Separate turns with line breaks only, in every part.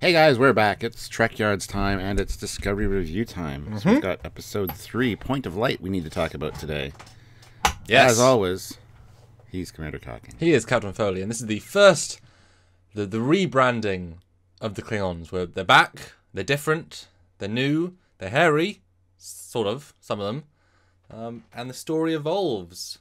Hey guys, we're back. It's Trekyards time and it's Discovery Review time. So we've got episode 3, Point of Light, we need to talk about today.
Yes.
As always, he's Commander Talking.
He is Captain Foley, and this is the first, the rebranding of the Klingons, where they're back, they're different, they're new, they're hairy, sort of, some of them, and the story evolves.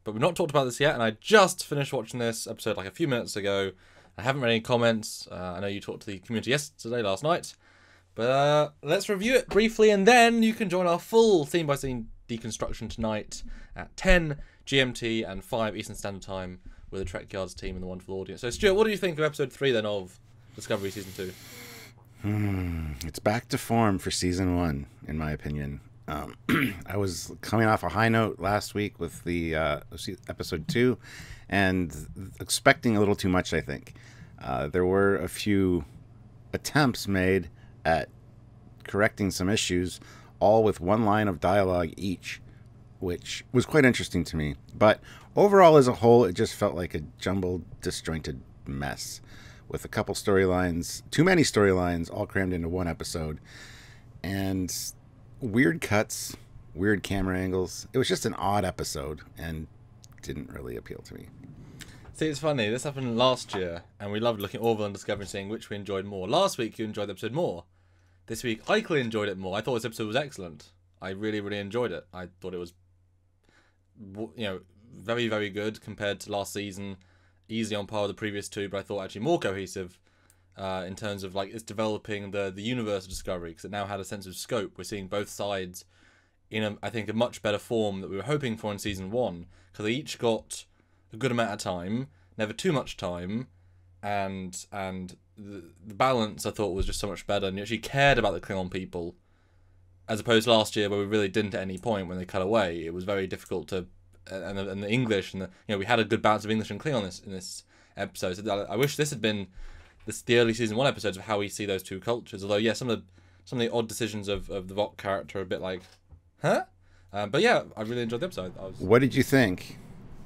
But we've not talked about this yet, and I just finished watching this episode like a few minutes ago. I haven't read any comments. I know you talked to the community last night. But let's review it briefly, and then you can join our full scene-by-scene deconstruction tonight at 10 GMT and 5 Eastern Standard Time with the Trekyards team and the wonderful audience. So, Stuart, what do you think of episode 3 then of Discovery Season 2?
It's back to form for season 1, in my opinion. I was coming off a high note last week with the episode 2 and expecting a little too much, I think. There were a few attempts made at correcting some issues, all with one line of dialogue each, which was quite interesting to me. But overall, as a whole, it just felt like a jumbled, disjointed mess with a couple storylines, too many storylines, all crammed into one episode, and weird cuts, weird camera angles. It was just an odd episode and didn't really appeal to me.
See, it's funny. This happened last year, and we loved looking at Orville and Discovery and seeing which we enjoyed more. Last week, you enjoyed the episode more. This week, I clearly enjoyed it more. I thought this episode was excellent. I really, really enjoyed it. I thought it was, very, very good compared to last season. Easily on par with the previous two, but I thought actually more cohesive in terms of, like, it's developing the universe of Discovery, because it now had a sense of scope. We're seeing both sides in, I think, a much better form that we were hoping for in season 1, because they each got a good amount of time, never too much time, and the balance I thought was just so much better, and you actually cared about the Klingon people, as opposed to last year where we really didn't at any point when they cut away. It was very difficult to, and the English, and we had a good balance of English and Klingon in this episode. So I wish this had been the early season 1 episodes of how we see those two cultures. Although, yeah, some of the odd decisions of the Vought character are a bit like, huh? But yeah, I really enjoyed the episode.
What did you think?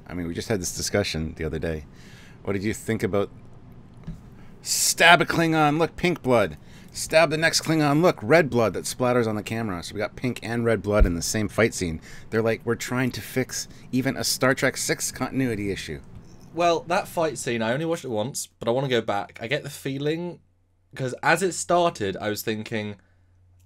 I mean, we just had this discussion the other day. What did you think about stab a Klingon, look, pink blood. Stab the next Klingon, look, red blood that splatters on the camera. So we got pink and red blood in the same fight scene. They're like, we're trying to fix even a Star Trek 6 continuity issue.
Well, that fight scene, I only watched it once, but I want to go back. I get the feeling, because as it started, I was thinking,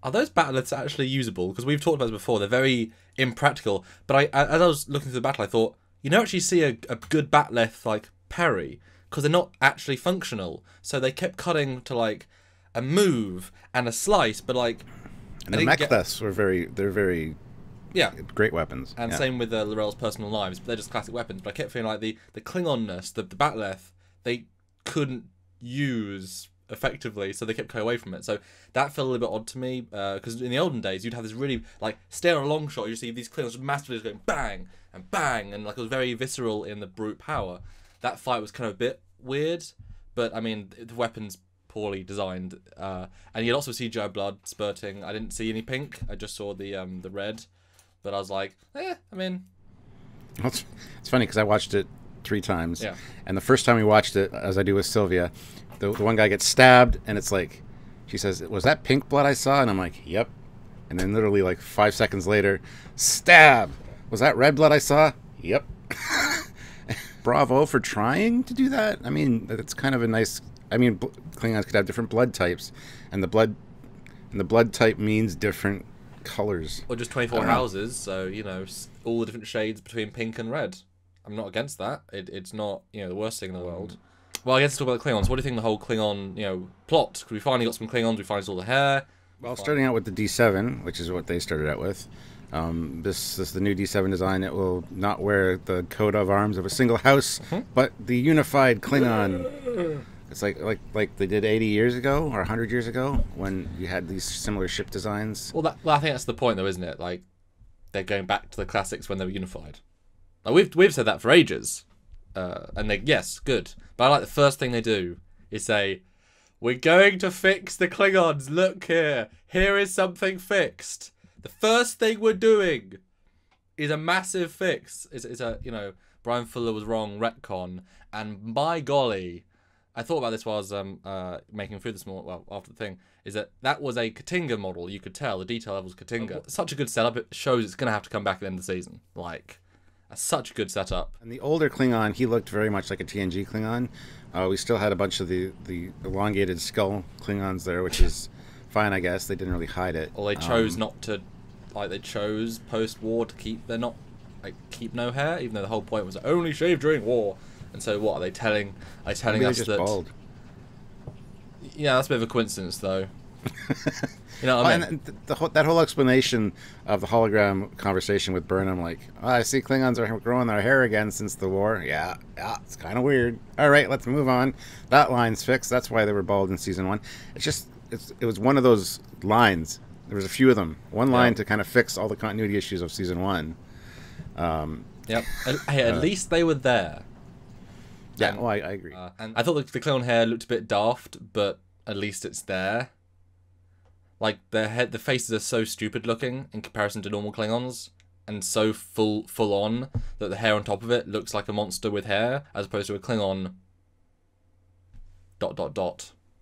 are those battleths actually usable? Because we've talked about this before, they're very impractical. But as I was looking through the battle, I thought, you don't actually see a good bat'leth like Perry, because they're not actually functional. So they kept cutting to, like, a move and a slice, but, like...
And the mechtheths were very great weapons.
And same with L'Rell's personal lives, but they're just classic weapons. But I kept feeling like the Klingonness, the bat'leth, they couldn't use effectively, so they kept going away from it. So that felt a little bit odd to me, because in the olden days, you'd have this really, like, stare on a long shot, you see these Klingons massively just going bang and bang, and, like, it was very visceral in the brute power. That fight was kind of a bit weird, but, I mean, the weapons poorly designed, and you had lots of CGI blood spurting. I didn't see any pink, I just saw the red, but I was like, I mean...
Well, it's funny, because I watched it 3 times,
yeah.
And the first time we watched it, as I do with Sylvia, the one guy gets stabbed, and it's like, she says, was that pink blood I saw? And I'm like, yep. And then literally, like, 5 seconds later, stab! Was that red blood I saw? Yep. Bravo for trying to do that. I mean, it's kind of a nice... I mean, Klingons could have different blood types, and the blood type means different colors.
Or just 24 houses, so, all the different shades between pink and red. I'm not against that. It's not, the worst thing in the world. Well, I guess let's talk about the Klingons. What do you think of the whole Klingon, plot? Because we finally got some Klingons, we finally saw the hair.
Well, starting out with the D7, which is what they started out with. This is the new D7 design. It will not wear the coat of arms of a single house, but the unified Klingon. It's like they did 80 years ago or 100 years ago when you had these similar ship designs.
Well, I think that's the point, though, isn't it? Like, they're going back to the classics when they were unified. Like, we've said that for ages, and yes, good. But I like the first thing they do is say, "We're going to fix the Klingons. Look here. Here is something fixed." The first thing we're doing is a massive fix. It's a Brian Fuller was wrong retcon, and by golly, I thought about this while I was making food this morning. Well, after the thing, is that was a Katinga model. You could tell the detail level's Katinga. Such a good setup. It shows it's gonna have to come back at the end of the season. Like, such a good setup.
And the older Klingon, he looked very much like a TNG Klingon. We still had a bunch of the elongated skull Klingons there, which is fine, I guess. They didn't really hide it.
Or they chose not to, like they chose post-war to keep keep no hair, even though the whole point was only shave during war. And so what are they telling? Are they telling us that? Bald. Yeah, that's a bit of a coincidence, though. You know what I mean?
And that whole explanation of the hologram conversation with Burnham, like, oh, I see Klingons are growing their hair again since the war. Yeah, it's kind of weird. All right, let's move on. That line's fixed. That's why they were bald in season 1. It was one of those lines. There was a few of them. One line to kind of fix all the continuity issues of season 1.
Yep. Hey, at least they were there.
Yeah, I agree.
And I thought the Klingon hair looked a bit daft, but at least it's there. Like, the faces are so stupid looking in comparison to normal Klingons, and so full on that the hair on top of it looks like a monster with hair, as opposed to a Klingon ...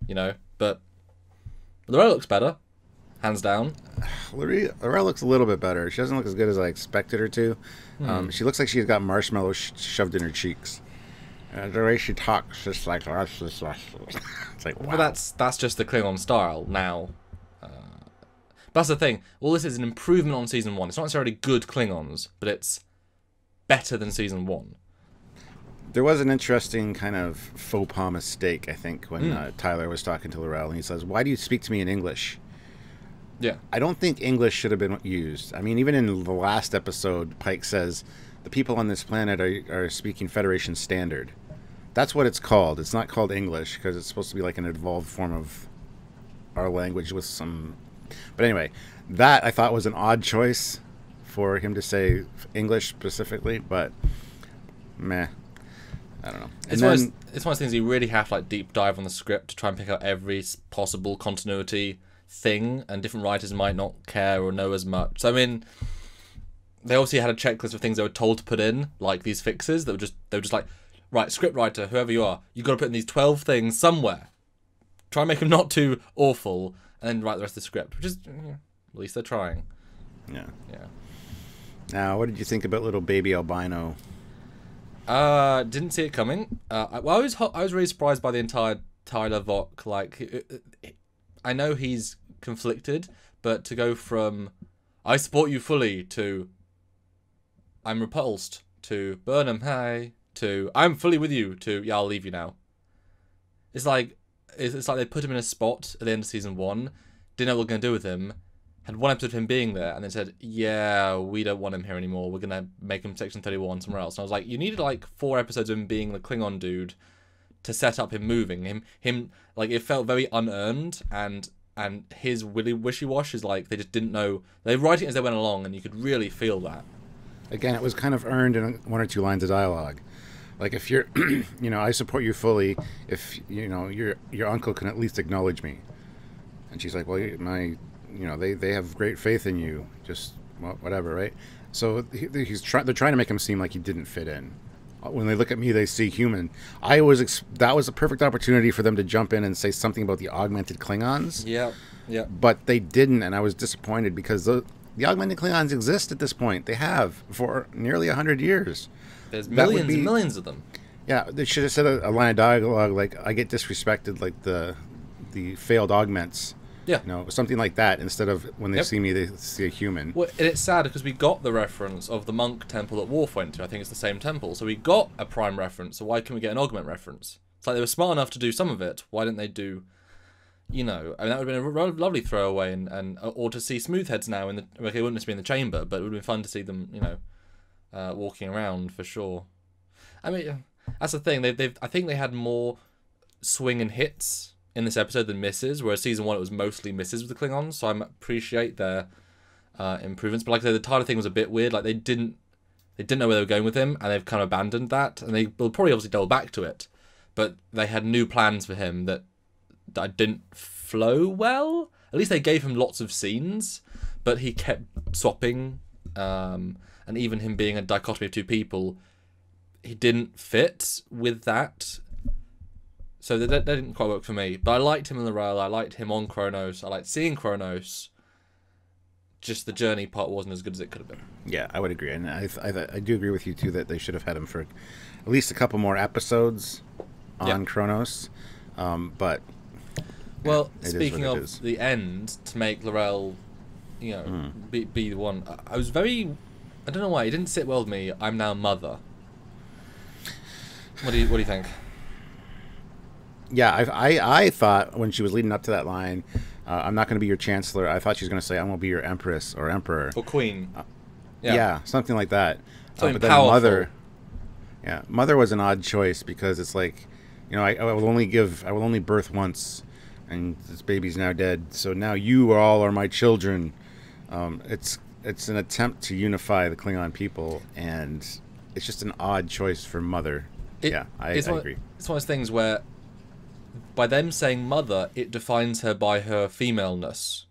you know? But Lorel looks better, hands down.
Lorel looks a little bit better. She doesn't look as good as I expected her to. She looks like she's got marshmallows shoved in her cheeks. The way she talks, just like it's like, wow.
But that's just the Klingon style now. But that's the thing. All this is an improvement on season 1. It's not necessarily good Klingons, but it's better than season 1.
There was an interesting kind of faux pas mistake, I think, when Tyler was talking to Lorel, and he says, "Why do you speak to me in English?"
Yeah.
I don't think English should have been used. I mean, even in the last episode, Pike says the people on this planet are speaking Federation Standard. That's what it's called. It's not called English because it's supposed to be like an evolved form of our language with some... But anyway, that I thought was an odd choice for him to say English specifically, but meh. I don't know.
It's one of those things you really have to like deep dive on the script to try and pick out every possible continuity thing, and different writers might not care or know as much. So I mean, they obviously had a checklist of things they were told to put in, like these fixes. They were just like, right, script writer, whoever you are, you've got to put in these 12 things somewhere. Try and make them not too awful, and then write the rest of the script, which is, at least they're trying.
Yeah.
Yeah.
Now, what did you think about little baby albino?
Didn't see it coming. I was really surprised by the entire Tyler Vok. Like, I know he's conflicted, but to go from "I support you fully" to "I'm repulsed" to "Burnham, hi" to "I'm fully with you" to "Yeah, I'll leave you now." It's like they put him in a spot at the end of season 1, didn't know what we're going to do with him, had one episode of him being there, and then said, "Yeah, we don't want him here anymore. We're going to make him Section 31 somewhere else." And I was like, you needed like 4 episodes of him being the Klingon dude to set up him moving. Him like, it felt very unearned, and his wishy-wash is like they just didn't know. They were writing as they went along, and you could really feel that.
Again, it was kind of earned in 1 or 2 lines of dialogue. Like, if you're, I support you fully, if, your uncle can at least acknowledge me. And she's like, well, they have great faith in you, just whatever, right? So they're trying to make him seem like he didn't fit in. When they look at me, they see human. That was a perfect opportunity for them to jump in and say something about the augmented Klingons.
Yeah.
But they didn't, and I was disappointed because the augmented Klingons exist at this point. They have for nearly 100 years.
There's millions and millions of them.
Yeah, they should have said a line of dialogue like, "I get disrespected," like the failed augments.
Yeah.
Something like that, instead of when they see me, they see a human.
Well, and it's sad because we got the reference of the monk temple that Worf went to. I think it's the same temple. So we got a Prime reference, so why can't we get an augment reference? It's like they were smart enough to do some of it. Why didn't they do, I mean, that would have been a lovely throwaway, or to see Smoothheads now it wouldn't just be in the chamber, but it would have been fun to see them, walking around for sure. I mean, that's the thing. I think they had more swing and hits in this episode than misses, whereas season 1 it was mostly misses with the Klingons. So I appreciate their improvements. But like I said, the Tyler thing was a bit weird. Like they didn't know where they were going with him, and they've kind of abandoned that. And they will probably obviously double back to it, but they had new plans for him that didn't flow well. At least they gave him lots of scenes, but he kept swapping. And even him being a dichotomy of 2 people, he didn't fit with that. So that didn't quite work for me. But I liked him in the rail. I liked him on Kronos. I liked seeing Kronos. Just the journey part wasn't as good as it could have been.
Yeah, I would agree, and I do agree with you too that they should have had him for at least a couple more episodes on Kronos. But
well, speaking of the end, to make L'Rell, you know, be the one, I was very, I don't know why it didn't sit well with me. I'm now mother. What do you think?
Yeah, I thought when she was leading up to that line, I'm not going to be your chancellor. I thought she was going to say, I'm going to be your empress or emperor.
Or queen.
Yeah, something like that.
Something
but then
powerful.
Mother was an odd choice because it's like, you know, I will only birth once, and this baby's now dead. So now you all are my children. It's an attempt to unify the Klingon people, and it's just an odd choice for mother. I agree.
It's one of those things where, by them saying mother, it defines her by her femaleness.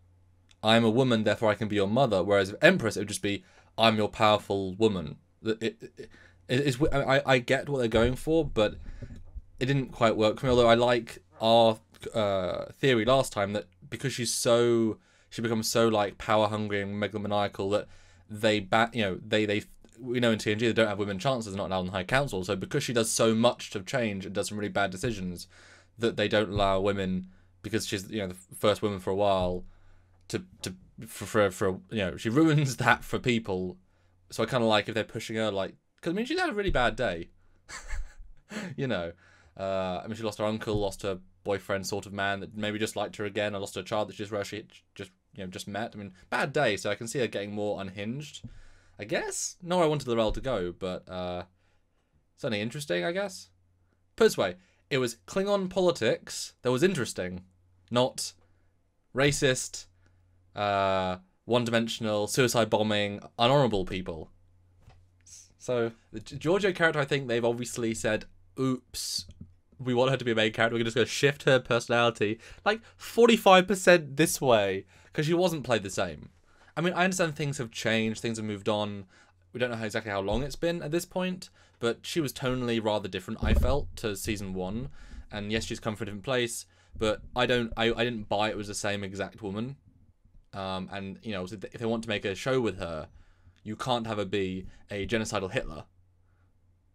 I'm a woman, therefore I can be your mother. Whereas Empress, it would just be, I'm your powerful woman. I get what they're going for, but it didn't quite work for me. Although I like our theory last time that because she becomes so like power hungry and megalomaniacal that we know in TNG they don't have women chancellors, not allowed in the High Council. So because she does so much to change and does some really bad decisions, that they don't allow women, because she's the first woman for a while, for she ruins that for people. So I kind of like if they're pushing her, like, because I mean she's had a really bad day. I mean she lost her uncle, lost her boyfriend, sort of man that maybe just liked her again. I lost her child that she just met. I mean, bad day. So I can see her getting more unhinged, I guess. Not where I wanted L'Rell to go, but certainly interesting, I guess. Put it this way, it was Klingon politics that was interesting, not racist, one-dimensional, suicide bombing, unhonorable people. So the Georgiou character, I think they've obviously said, oops, we want her to be a main character, we're just going to shift her personality like 45% this way, because she wasn't played the same. I mean, I understand things have changed, things have moved on. We don't know exactly how long it's been at this point, but she was tonally rather different, I felt, to season 1. And yes, she's come from a different place, but I didn't buy it was the same exact woman. And if they want to make a show with her, you can't have her be a genocidal Hitler.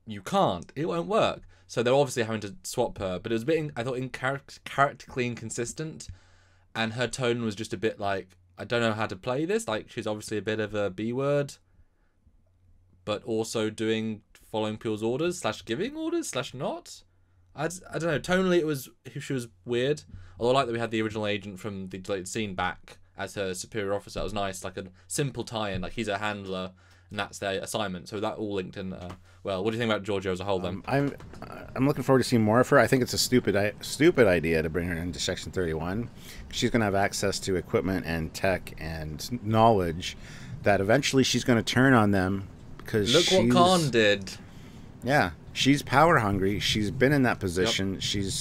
You can't. It won't work. So they're obviously having to swap her, but it was a bit, I thought, characterically inconsistent, and her tone was just a bit like, I don't know how to play this. Like, she's obviously a bit of a B-word, but also following people's orders / giving orders / not. I don't know. Tonally, she was weird. Although I like that we had the original agent from the deleted scene back as her superior officer. That was nice, like a simple tie-in. Like, he's a handler, and that's their assignment. So that all linked in. Well, what do you think about Georgiou as a whole, then?
I'm looking forward to seeing more of her. I think it's a stupid idea to bring her into Section 31. She's going to have access to equipment and tech and knowledge that eventually she's going to turn on them because
look what Khan did.
Yeah, she's power hungry. She's been in that position. Yep.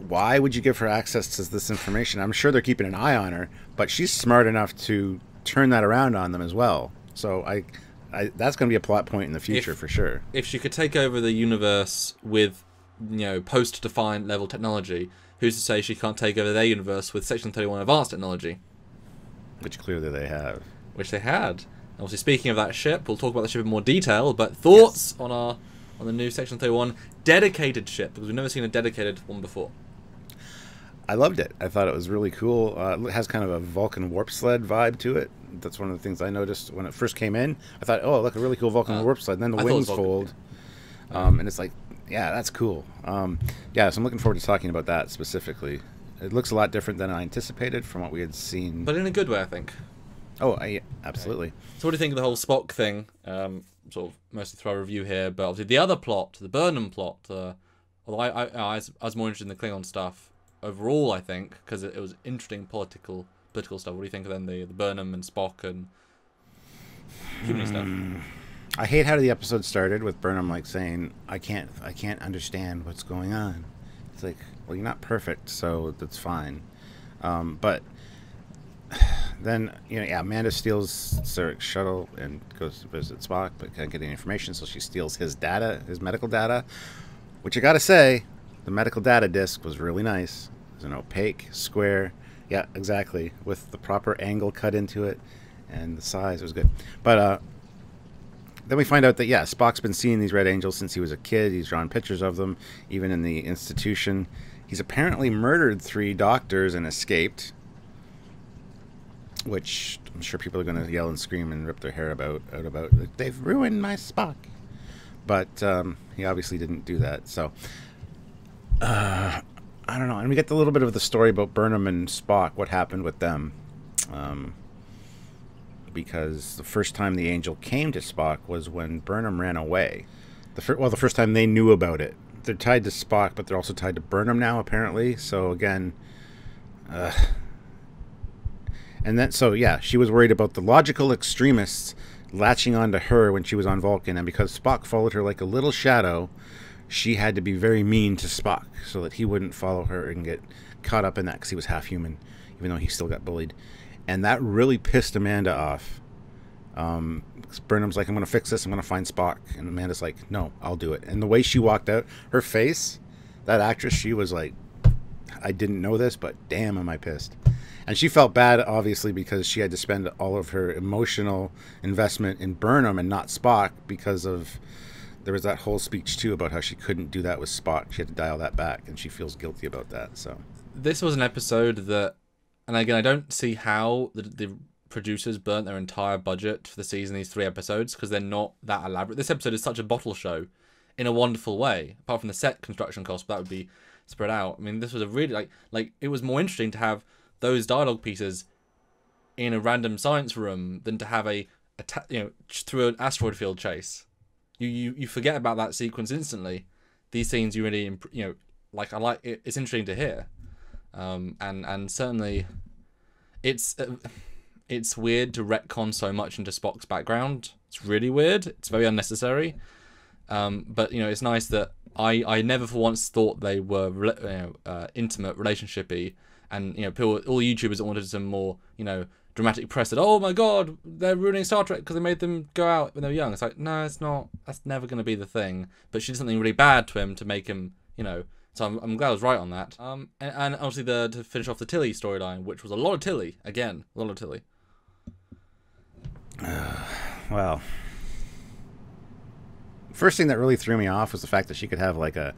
Why would you give her access to this information? I'm sure they're keeping an eye on her, but she's smart enough to turn that around on them as well. So that's going to be a plot point in the future for sure.
If she could take over the universe with, post-defined level technology, who's to say she can't take over their universe with Section 31 advanced technology?
Which clearly they have.
Which they had. And obviously, speaking of that ship, we'll talk about the ship in more detail, but thoughts on the new Section 31 dedicated ship, because we've never seen a dedicated one before.
I loved it. I thought it was really cool. It has kind of a Vulcan warp sled vibe to it. That's one of the things I noticed when it first came in. I thought, oh, look, a really cool Vulcan warp sled. And then the wings fold. And it's like, yeah, that's cool. So I'm looking forward to talking about that specifically. It looks a lot different than I anticipated from what we had seen.
But in a good way, I think.
Oh, yeah, absolutely.
Okay. So what do you think of the whole Spock thing? Sort of mostly through our review here, but obviously the other plot, the Burnham plot, although I was more interested in the Klingon stuff overall, I think, because it was interesting political stuff. What do you think of then the Burnham and Spock and human stuff?
I hate how the episode started with Burnham like saying, I can't understand what's going on. It's like, well, you're not perfect, so that's fine. But then, Amanda steals Sarek's shuttle and goes to visit Spock, but can't get any information, so she steals his medical data, which I gotta say, The medical data disc was really nice. It was an opaque, square, yeah, exactly, with the proper angle cut into it, and the size was good. But then we find out that, yeah, Spock's been seeing these red angels since he was a kid. He's drawn pictures of them, even in the institution. He's apparently murdered 3 doctors and escaped, which I'm sure people are going to yell and scream and rip their hair out about. Like, they've ruined my Spock. But he obviously didn't do that. So, I don't know. And we get a little bit of the story about Burnham and Spock, what happened with them. Because the first time the angel came to Spock was when Burnham ran away. The first time they knew about it. They're tied to Spock, but they're also tied to Burnham now, apparently. So again, she was worried about the logical extremists latching onto her when she was on Vulcan, and because Spock followed her like a little shadow, she had to be very mean to Spock so that he wouldn't follow her and get caught up in that, because he was half human, even though he still got bullied. And that really pissed Amanda off. Burnham's like, I'm going to fix this. I'm going to find Spock. And Amanda's like, no, I'll do it. And the way she walked out, her face, that actress, she was like, I didn't know this, but damn, am I pissed. And she felt bad, obviously, because she had to spend all of her emotional investment in Burnham and not Spock, because of, there was that whole speech, too, about how she couldn't do that with Spock. She had to dial that back, and she feels guilty about that. So
this was an episode that, and again, I don't see how the producers burnt their entire budget for the season, these 3 episodes, because they're not that elaborate. This episode is such a bottle show in a wonderful way, apart from the set construction cost, but that would be spread out. I mean, this was a really, like it was more interesting to have those dialogue pieces in a random science room than to have through an asteroid field chase. You forget about that sequence instantly. These scenes you really, I like it. It's interesting to hear. And certainly, it's weird to retcon so much into Spock's background. It's really weird. It's very unnecessary. But it's nice that I never for once thought they were intimate, relationshipy, and people, all YouTubers that wanted some more dramatic press that, oh my god, they're ruining Star Trek because they made them go out when they were young. It's like, no, it's not. That's never going to be the thing. But she did something really bad to him to make him So I'm glad I was right on that. And obviously to finish off the Tilly storyline, which was a lot of Tilly. Again, a lot of Tilly.
Well, first thing that really threw me off was the fact that she could have like a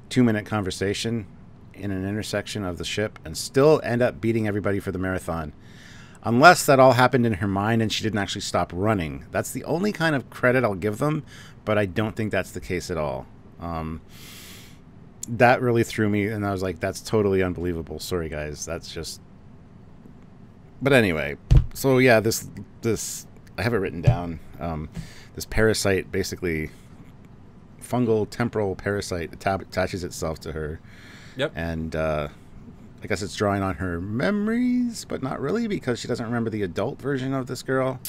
2-minute conversation in an intersection of the ship and still end up beating everybody for the marathon. Unless that all happened in her mind and she didn't actually stop running. That's the only kind of credit I'll give them, but I don't think that's the case at all. That really threw me, and I was like, that's totally unbelievable. Sorry, guys. That's just... But anyway, so yeah, this I have it written down. This parasite, basically, fungal temporal parasite, attaches itself to her.
Yep.
And I guess it's drawing on her memories, but not really, because she doesn't remember the adult version of this girl.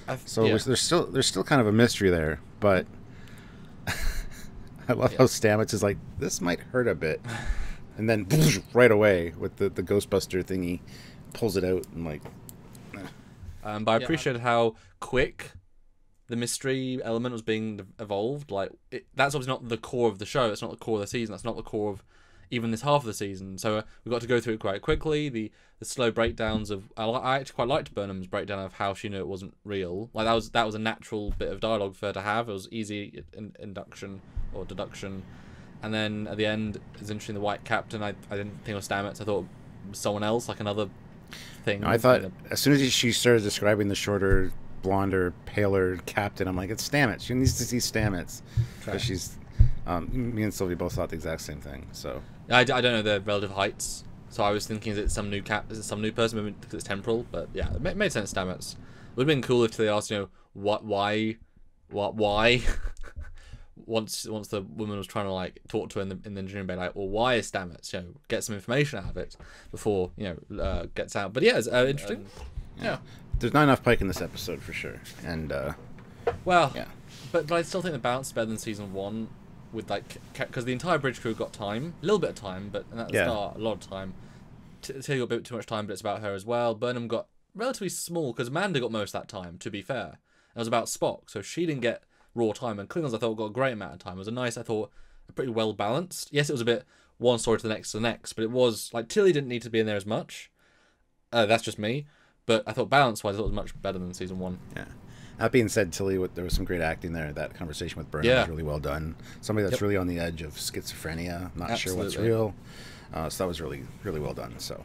There's still kind of a mystery there, but I love how Stamets is like, this might hurt a bit, and then right away with the Ghostbuster thingy, pulls it out and like.
But I appreciated how quick the mystery element was being evolved. Like that's obviously not the core of the show. It's not the core of the season. That's not the core of even this half of the season. So we got to go through it quite quickly. The slow breakdowns of I actually quite liked Burnham's breakdown of how she knew it wasn't real. Like that was a natural bit of dialogue for her to have. It was easy induction or deduction. And then at the end, it's interesting. The White Captain. I didn't think it was Stamets. I thought it was someone else, like another thing.
I thought as soon as she started describing the shorter, blonder, paler captain, I'm like, it's Stamets. She needs to see Stamets because she's. Me and Sylvie both thought the exact same thing. So
I don't know their relative heights, so I was thinking, is it some new person because it's temporal? But yeah, it made sense. Stamets. It would have been cool if they asked, why. Once the woman was trying to like talk to her in the engineering bay, like, well, why is Stamets? Get some information out of it before gets out. But yeah, it's interesting. Yeah,
there's not enough Pike in this episode for sure, and
yeah, but I still think the balance is better than season 1. With like, because the entire bridge crew got time, a little bit of time, but at the start, a lot of time. Tilly got a bit too much time, but it's about her as well. Burnham got relatively small because Amanda got most of that time. To be fair, it was about Spock, so she didn't get raw time. And Klingons, I thought, got a great amount of time. It was a pretty well balanced. Yes, it was a bit one story to the next. But it was like Tilly didn't need to be in there as much. That's just me. But I thought balance-wise, I thought it was much better than season 1.
Yeah. That being said, Tilly, there was some great acting there. That conversation with Burnham was really well done. Somebody that's really on the edge of schizophrenia, not sure what's real. So that was really, really well done. So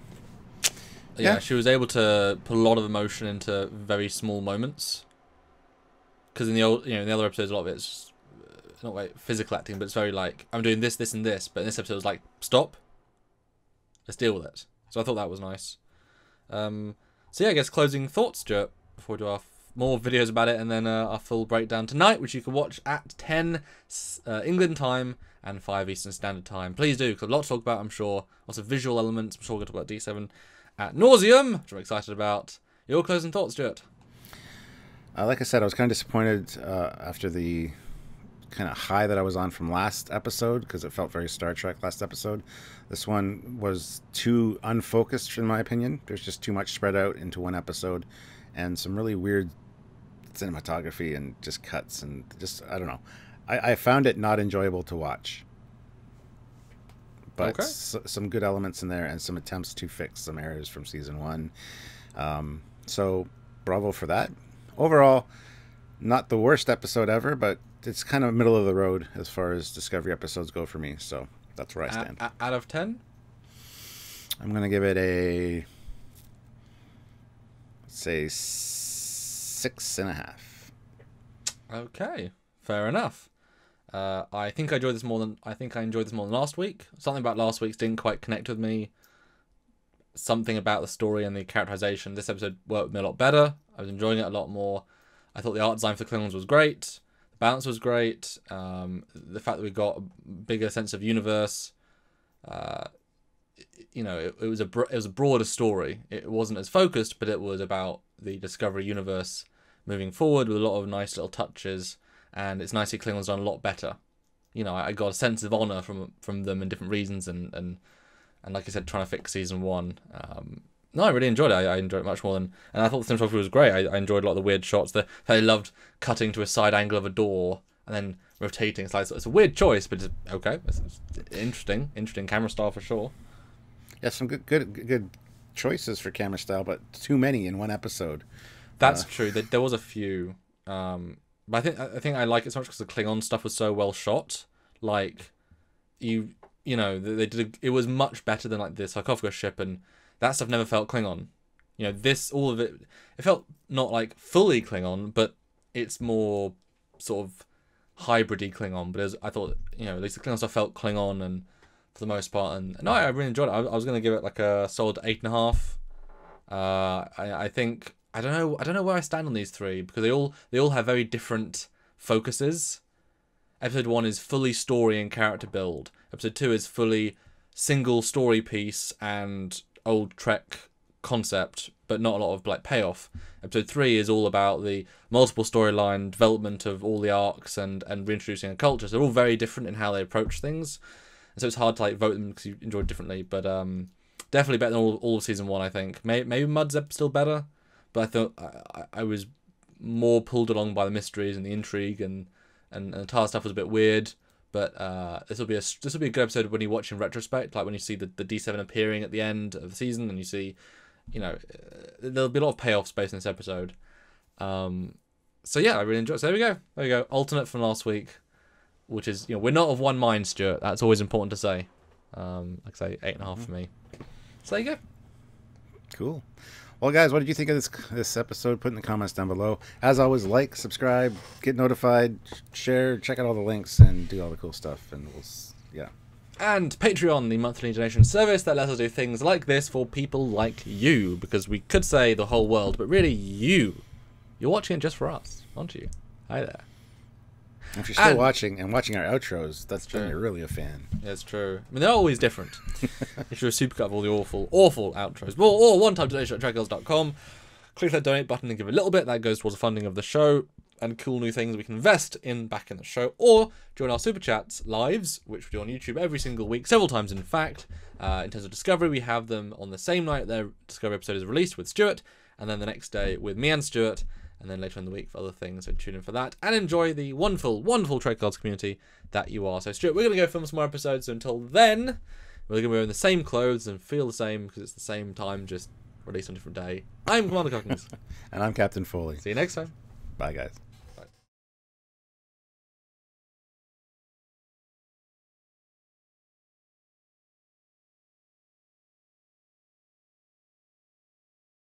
yeah, she was able to put a lot of emotion into very small moments. Because in the other episodes, a lot of it's just, not like physical acting, but it's very like, I'm doing this, this, and this. But in this episode, it was like, stop. Let's deal with it. So I thought that was nice. So yeah, I guess closing thoughts, Stuart, before we do our more videos about it, and then our full breakdown tonight, which you can watch at 10 England time and 5 Eastern Standard Time. Please do, because a lot to talk about, I'm sure. Lots of visual elements. I'm sure we're going to talk about D7 at nauseum, which I'm excited about. Your closing thoughts, Stuart?
Like I said, I was kind of disappointed after the kind of high that I was on from last episode, because it felt very Star Trek last episode. This one was too unfocused, in my opinion. There's just too much spread out into one episode, and some really weird cinematography and just cuts, and just, I don't know. I found it not enjoyable to watch. But some good elements in there, and some attempts to fix some errors from season 1. So bravo for that. Overall, not the worst episode ever, but it's kind of middle of the road as far as Discovery episodes go for me. So that's where I stand.
Out of 10?
I'm going to give it a, let's say, 6.5.
Okay, fair enough. I think I enjoyed this more than last week. Something about last week's didn't quite connect with me. Something about the story and the characterization. This episode worked with me a lot better. I was enjoying it a lot more. I thought the art design for the Klingons was great. The balance was great. The fact that we got a bigger sense of universe. It was a broader story. It wasn't as focused, but it was about the Discovery universe moving forward with a lot of nice little touches. And it's nice to see Klingons done a lot better. I got a sense of honor from them in different reasons, and like I said, trying to fix season 1. No, I really enjoyed it. I enjoyed it much more than, and I thought the cinematography was great. I enjoyed a lot of the weird shots. I loved cutting to a side angle of a door and then rotating. It's a weird choice, but it's okay. It's interesting camera style for sure.
Yeah, some good choices for camera style, but too many in one episode.
That's true. There was a few, but I think I like it so much because the Klingon stuff was so well shot. Like they did. It was much better than like the sarcophagus ship, and that stuff never felt Klingon. All of it felt not like fully Klingon, but it's more sort of hybrid-y Klingon. But I thought, at least the Klingon stuff felt Klingon, and for the most part, and no, I really enjoyed it. I was going to give it like a solid 8.5. I think I don't know where I stand on these 3, because they all have very different focuses. Episode 1 is fully story and character build. Episode 2 is fully single story piece and old Trek concept, but not a lot of like payoff. Episode 3 is all about the multiple storyline development of all the arcs and reintroducing a culture. So they're all very different in how they approach things, and so it's hard to like vote them because you enjoy it differently. But definitely better than all of season 1. I think maybe Mud's still better, but I thought I was more pulled along by the mysteries and the intrigue, and the Tar stuff was a bit weird. But this will be a good episode when you watch in retrospect, like when you see the D7 appearing at the end of the season, and you see, there'll be a lot of payoff space in this episode. So yeah, I really enjoyed it. So there we go. Alternate from last week, which is, we're not of one mind, Stuart. That's always important to say. Like I say, 8.5 for me. So there you go.
Cool. Well, guys, what did you think of this episode? Put in the comments down below. As always, like, subscribe, get notified, share, check out all the links, and do all the cool stuff. And
And Patreon, the monthly donation service that lets us do things like this for people like you. Because we could say the whole world, but really you're watching it just for us, aren't you? Hi there.
If you're still watching and watching our outros, that's when you're really a fan.
Yeah, it's true. I mean, they're always different. If you're a super cut of all the awful, awful outros. Or one-time donation at trekyards.com. Click that donate button and give a little bit. That goes towards the funding of the show and cool new things we can invest back in the show. Or join our Super Chats lives, which we do on YouTube every single week, several times in fact. In terms of Discovery, we have them on the same night their Discovery episode is released with Stuart, and then the next day with me and Stuart. and then later in the week for other things. So tune in for that and enjoy the wonderful, wonderful Trekyards community that you are. So Stuart, we're going to go film some more episodes. So until then, we're going to be wearing the same clothes and feel the same because it's the same time, just released on a different day. I'm Commander Cockins.
And I'm Captain Foley.
See you next time.
Bye, guys.